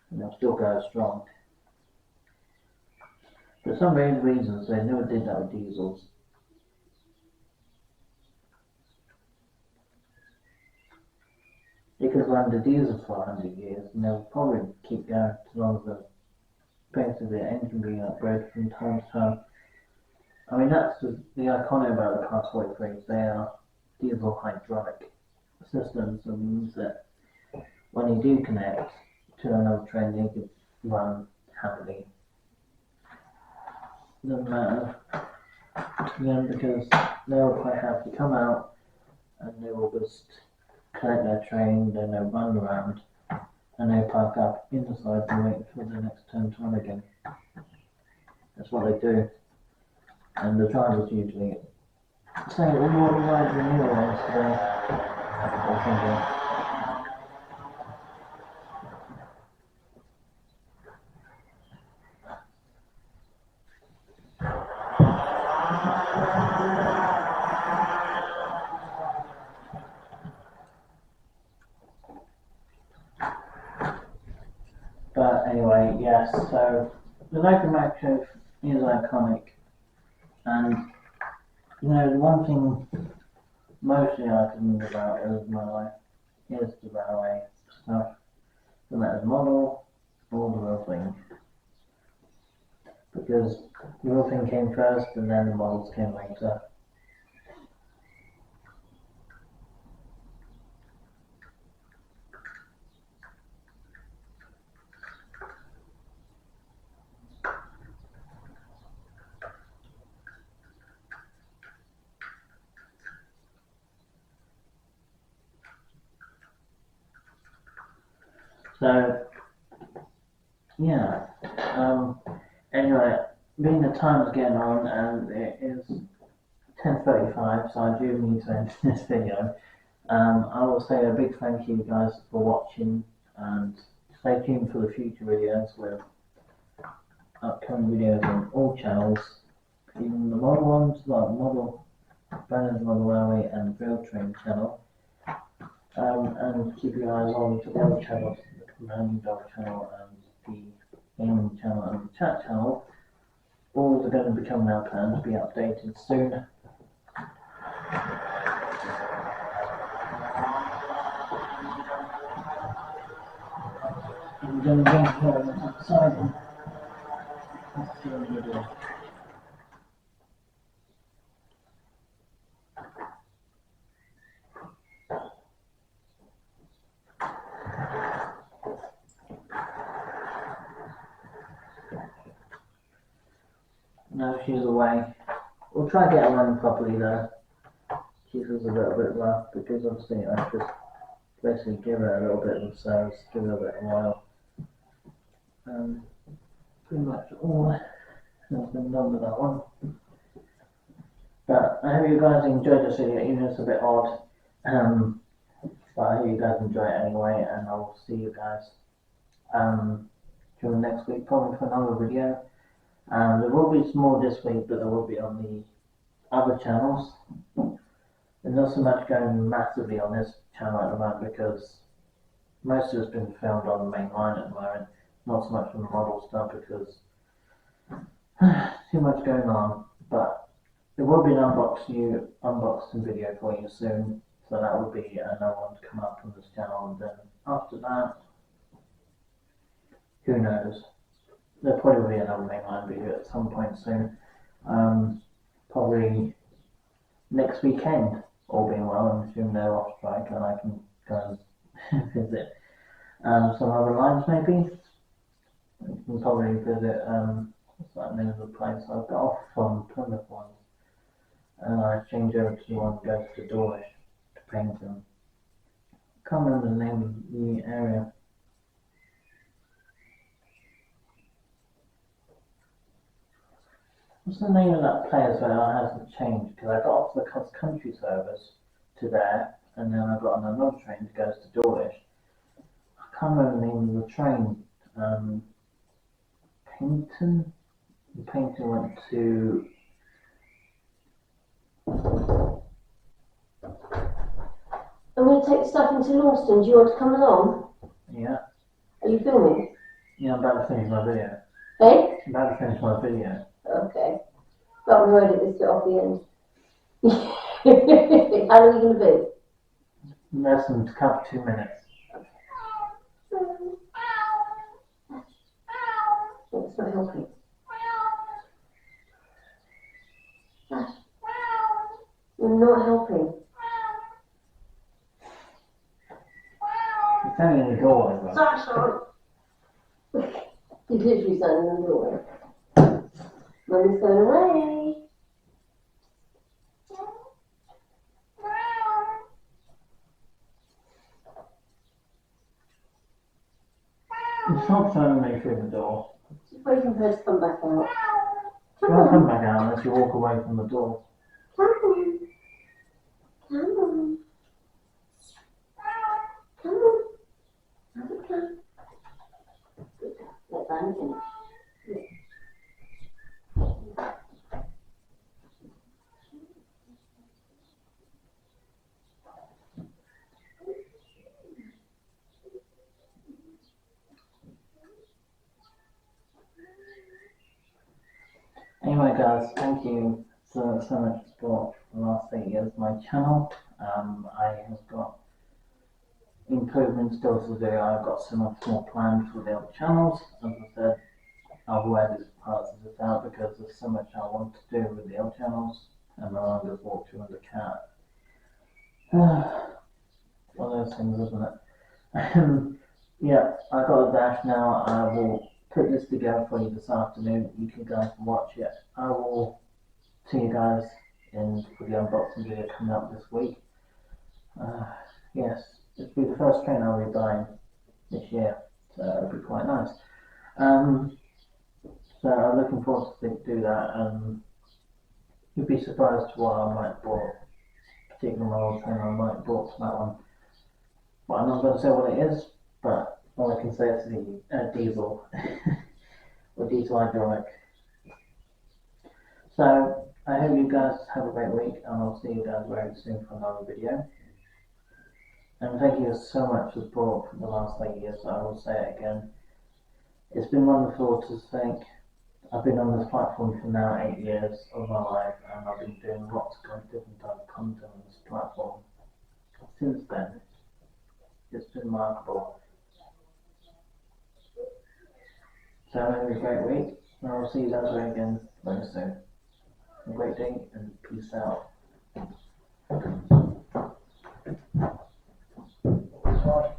and they'll still go strong. For some weird reasons, they never did that with diesels. They could run the diesels for 100 years, and they'll probably keep going as long as the pace of the engine being upgraded from time to time. I mean, that's the iconic about the Class 43s. They are diesel hydraulic systems, and means that when you do connect to another train, they could run happily. Doesn't matter to them because they'll quite happy to come out and they will just collect their train, then they'll run around and they park up inside and wait for the next turn to run again. That's what they do. And the drivers usually say, well, what ride the new ones today? Or thinking, but anyway, yes, so the locomotive is iconic, and you know, the one thing mostly I can think about is my life is the railway stuff, no matter the model or the real thing, because the real thing came first and then the models came later. So yeah, anyway, being the time's getting on and it is 10:35, so I do need to end this video. I will say a big thank you guys for watching and stay tuned for the future videos with upcoming videos on all channels, even the model ones like Model Brandon's Model Railway and Rail Train channel. And keep your eyes on the other channels, the Companion Dog channel and the Gaming channel and the Chat channel. All are going to be coming out and to be updated soon. I'm going to go outside and let's see what we do. No, she's away. We'll try to get her running properly though. She feels a little bit rough because obviously I just basically give her a little bit of service, give her a bit of oil. Pretty much all has been done with that one. But I hope you guys enjoyed this video, even if it's a bit odd. But I hope you guys enjoy it anyway, and I'll see you guys during next week, probably for another video. There will be some more this week, but there will be on the other channels. There's not so much going massively on this channel at the moment because most of it's been filmed on the main line at the moment. Not so much on the model stuff because too much going on. But there will be an unboxing video for you soon. So that will be another one to come up on this channel. And then after that, who knows? There'll probably be another mainline video at some point soon. Probably next weekend, all being well. I'm assuming they're off strike and I can go and visit some other lines maybe. We can probably visit, what's that name of the place? I got off from Plymouth once and I changed over to the one that goes to Dawlish to Paynton. I can't remember the name of the area. What's the name of that place where it hasn't changed? Because I got off the cross country service to there and then I got on another train that goes to Dawlish. I can't remember the name of the train. Paynton? Paynton went to. I'm going to take stuff into Launceston. Do you want to come along? Yeah. Are you filming? Yeah, I'm about to finish my video. Hey? I'm about to finish my video. Okay. But I'm going to edit this bit off the end. How long are you going to be? Less than a couple 2 minutes. Oh, it's not helping. You're not helping. You're standing in the doorway, right? Sasha! He's literally standing in the doorway. Mummy's going away. It's not throwing me through the door. Just waiting for her to come back out. She won't come back out unless you walk away from the door. Come on. Come on. Come on. Have a come. Good. Let Danny finish. Anyway guys, thank you so much for the last 8 years of my channel. I have got improvements still to do. I've got so much more planned for the other channels. As I said, I'll edit parts of this out because there's so much I want to do with the other channels and my longest walkthrough with the cat. One of those things, isn't it? Yeah, I got a dash now. I will put this together for you this afternoon. You can guys watch it. I will see you guys for the unboxing video coming up this week. Yes, it'll be the first train I'll be buying this year, so it'll be quite nice. So I'm looking forward to do that. You'd be surprised what I might bought, particularly my old train I might bought for that one. But I'm not going to say what it is, but all I can say is the diesel or diesel hydraulic. So I hope you guys have a great week, and I'll see you guys very soon for another video. And thank you so much for support for the last 8 years. I will say it again. It's been wonderful to think I've been on this platform for now 8 years of my life, and I've been doing lots of different types of content on this platform since then. It's been remarkable. So have a great week, and I'll see you guys again very soon. Have a great day, and peace out. Bye.